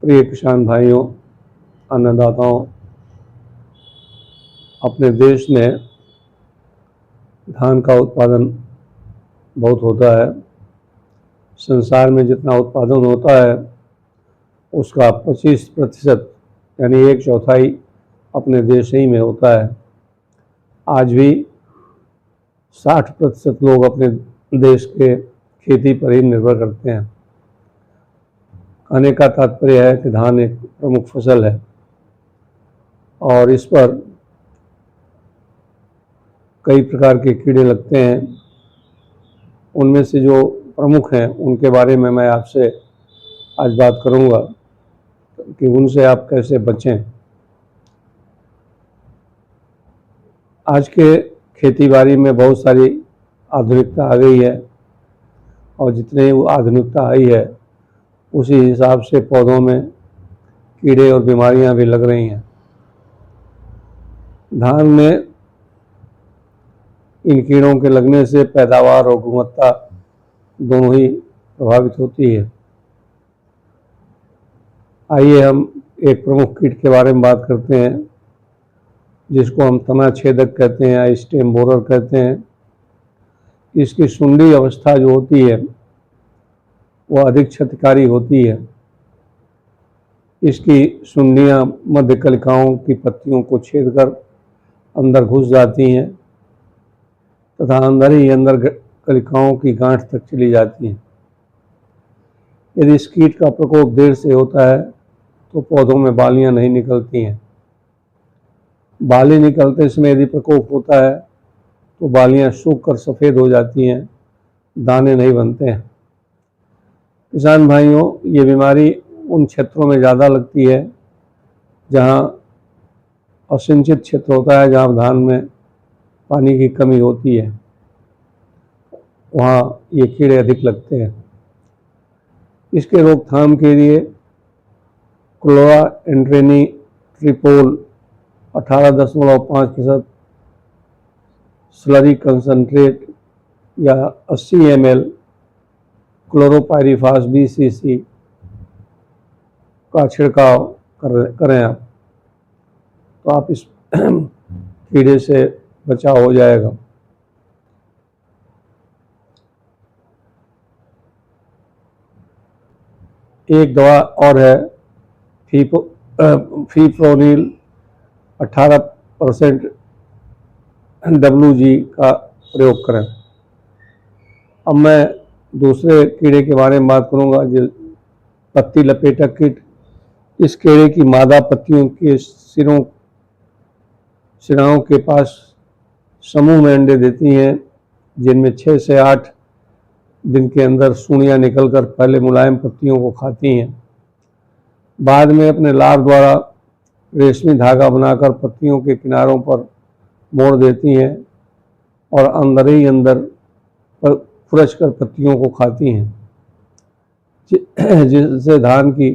प्रिय किसान भाइयों, अन्नदाताओं, अपने देश में धान का उत्पादन बहुत होता है। संसार में जितना उत्पादन होता है उसका 25% यानी 1/4 अपने देश ही में होता है। आज भी 60% लोग अपने देश के खेती पर ही निर्भर करते हैं। कहने का तात्पर्य है कि धान एक प्रमुख फसल है और इस पर कई प्रकार के कीड़े लगते हैं। उनमें से जो प्रमुख हैं उनके बारे में मैं आपसे आज बात करूंगा कि उनसे आप कैसे बचें। आज के खेतीबाड़ी में बहुत सारी आधुनिकता आ गई है और जितने वो आधुनिकता आई है उसी हिसाब से पौधों में कीड़े और बीमारियां भी लग रही हैं। धान में इन कीड़ों के लगने से पैदावार और गुणवत्ता दोनों ही प्रभावित होती है। आइए हम एक प्रमुख कीट के बारे में बात करते हैं जिसको हम तना छेदक कहते हैं या स्टेम बोरर कहते हैं। इसकी सुंडी अवस्था जो होती है वह अधिक क्षतिकारी होती है। इसकी सुंडियां मध्य कलिकाओं की पत्तियों को छेदकर अंदर घुस जाती हैं तथा अंदर ही अंदर कलिकाओं की गांठ तक चली जाती हैं। यदि इस कीट का प्रकोप देर से होता है तो पौधों में बालियां नहीं निकलती हैं। बाली निकलते समय यदि प्रकोप होता है तो बालियां सूख कर सफ़ेद हो जाती हैं, दाने नहीं बनते हैं। किसान भाइयों, ये बीमारी उन क्षेत्रों में ज़्यादा लगती है जहाँ असिंचित क्षेत्र होता है, जहाँ धान में पानी की कमी होती है, वहाँ ये कीड़े अधिक लगते हैं। इसके रोकथाम के लिए क्लोराएंट्रेनिट्रिपोल 18.5% स्लरी कंसंट्रेट या 80 ml क्लोरोपायरीफास 20 cc का छिड़काव करें आप, तो आप इस कीड़े से बचाव हो जाएगा। एक दवा और है फीप्रोनिल 18% WG का प्रयोग करें। अब मैं दूसरे कीड़े के बारे में बात करूंगा जो पत्ती लपेटक कीट। इस कीड़े की मादा पत्तियों के सिराओं के पास समूह में अंडे देती हैं जिनमें 6 से 8 दिन के अंदर सूढ़ियाँ निकलकर पहले मुलायम पत्तियों को खाती हैं, बाद में अपने लार द्वारा रेशमी धागा बनाकर पत्तियों के किनारों पर मोड़ देती हैं और अंदर ही अंदर फुरच कर पत्तियों को खाती हैं, जिससे धान की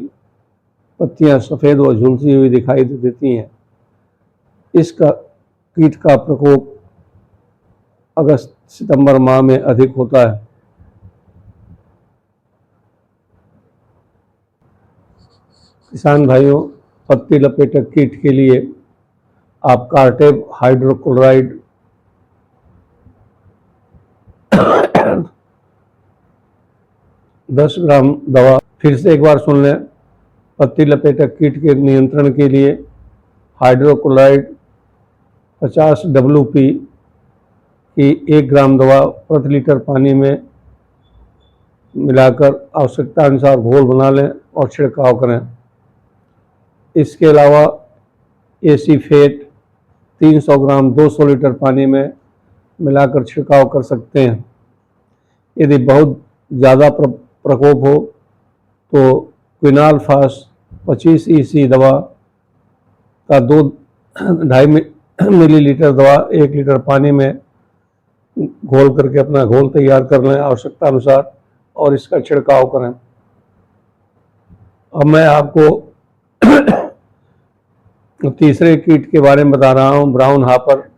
पत्तियां सफ़ेद व झुलसी हुई दिखाई देती हैं। इसका कीट का प्रकोप अगस्त सितंबर माह में अधिक होता है। किसान भाइयों, पत्ती लपेटक कीट के लिए आप कार्टेप हाइड्रोक्लोराइड 10 ग्राम दवा, फिर से एक बार सुन लें, पत्ती लपेटक कीट के नियंत्रण के लिए हाइड्रोक्लोराइड 50 WP की 1 ग्राम दवा प्रति लीटर पानी में मिलाकर आवश्यकता अनुसार घोल बना लें और छिड़काव करें। इसके अलावा एसीफेट 300 ग्राम 200 लीटर पानी में मिलाकर छिड़काव कर सकते हैं। यदि बहुत ज़्यादा प्रकोप हो तो क्विनाल्फास 25 EC दवा का 2.5 मिलीलीटर दवा 1 लीटर पानी में घोल करके अपना घोल तैयार कर लें आवश्यकता अनुसार और इसका छिड़काव करें। अब मैं आपको तीसरे कीट के बारे में बता रहा हूँ, ब्राउन हापर।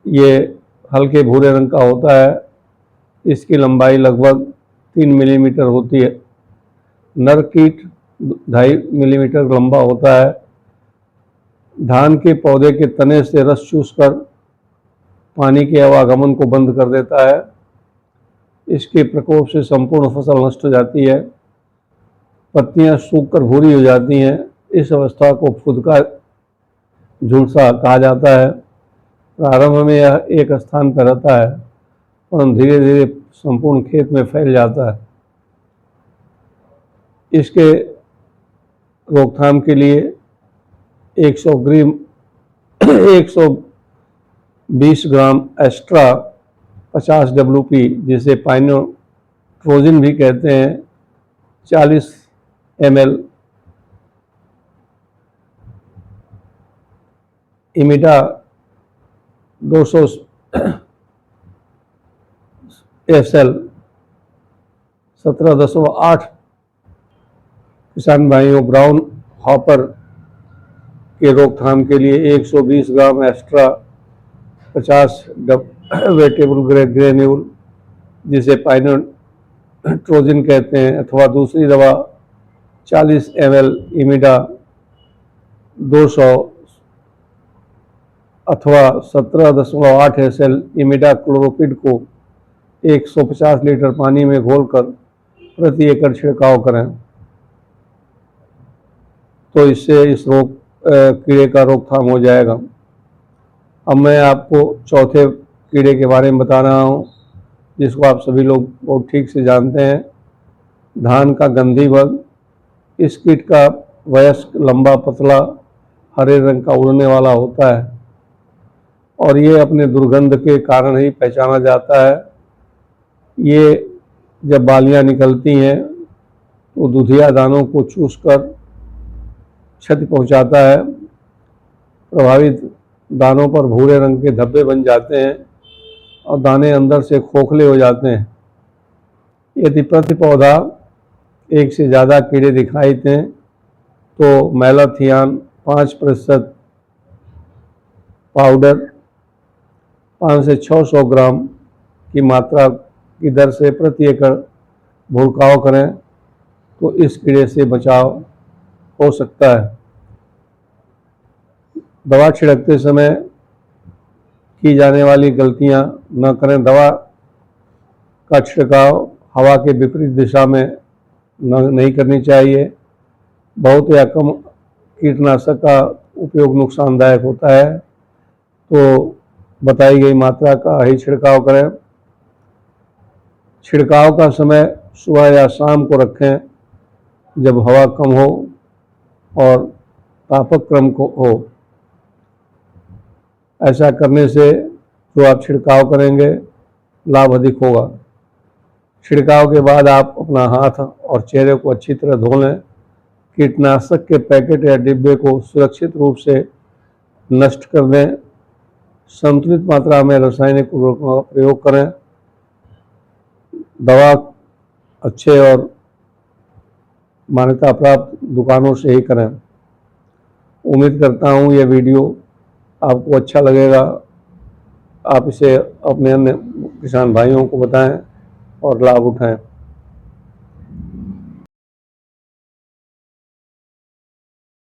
ये हल्के भूरे रंग का होता है। इसकी लंबाई लगभग 3 मिलीमीटर होती है। नर कीट 2.5 मिलीमीटर लंबा होता है। धान के पौधे के तने से रस चूसकर पानी के आवागमन को बंद कर देता है। इसके प्रकोप से संपूर्ण फसल नष्ट हो जाती है। पत्तियां सूखकर भूरी हो जाती हैं। इस अवस्था को फुदका झुलसा कहा जाता है। प्रारंभ में यह एक स्थान पर रहता है, परंतु धीरे धीरे संपूर्ण खेत में फैल जाता है। इसके रोकथाम के लिए 120 ग्राम एस्ट्रा 50 WP, जिसे पाइनोट्रोजिन भी कहते हैं, 40 ml इमिडा 200 SL 17.8। किसान भाइयों, ग्राउंड हॉपर के रोकथाम के लिए 120 ग्राम एक्स्ट्रा 50 वेटेबल ग्रेन्यूल, जिसे पाइनोट्रोजिन कहते हैं, अथवा दूसरी दवा 40 ml इमिडा 200 अथवा 17.8 SL इमिडा क्लोरोपिड को 150 लीटर पानी में घोलकर प्रति एकड़ छिड़काव करें, तो इससे इस कीड़े का रोकथाम हो जाएगा। अब मैं आपको चौथे कीड़े के बारे में बता रहा हूँ, जिसको आप सभी लोग बहुत ठीक से जानते हैं, धान का गंधी बग। इस कीट का वयस्क लंबा पतला हरे रंग का उड़ने वाला होता है और ये अपने दुर्गंध के कारण ही पहचाना जाता है। ये जब बालियां निकलती हैं तो दूधिया दानों को चूसकर क्षति पहुंचाता है। प्रभावित दानों पर भूरे रंग के धब्बे बन जाते हैं और दाने अंदर से खोखले हो जाते हैं। यदि प्रति पौधा एक से ज़्यादा कीड़े दिखाई दें तो मैलाथियान 5% पाउडर 500 से 600 ग्राम की मात्रा की दर से प्रति एकड़ छिड़काव करें, तो इस कीड़े से बचाव हो सकता है। दवा छिड़कते समय की जाने वाली गलतियां न करें। दवा का छिड़काव हवा के विपरीत दिशा में नहीं करनी चाहिए। बहुत या कम कीटनाशक का उपयोग नुकसानदायक होता है, तो बताई गई मात्रा का ही छिड़काव करें। छिड़काव का समय सुबह या शाम को रखें, जब हवा कम हो और तापक्रम को हो। ऐसा करने से जो आप छिड़काव करेंगे लाभ अधिक होगा। छिड़काव के बाद आप अपना हाथ और चेहरे को अच्छी तरह धो लें। कीटनाशक के पैकेट या डिब्बे को सुरक्षित रूप से नष्ट कर दें। संतुलित मात्रा में रासायनिक उर्वरकों का प्रयोग करें। दवा अच्छे और मान्यता प्राप्त दुकानों से ही करें। उम्मीद करता हूँ यह वीडियो आपको अच्छा लगेगा। आप इसे अपने अन्य किसान भाइयों को बताएं और लाभ उठाएं।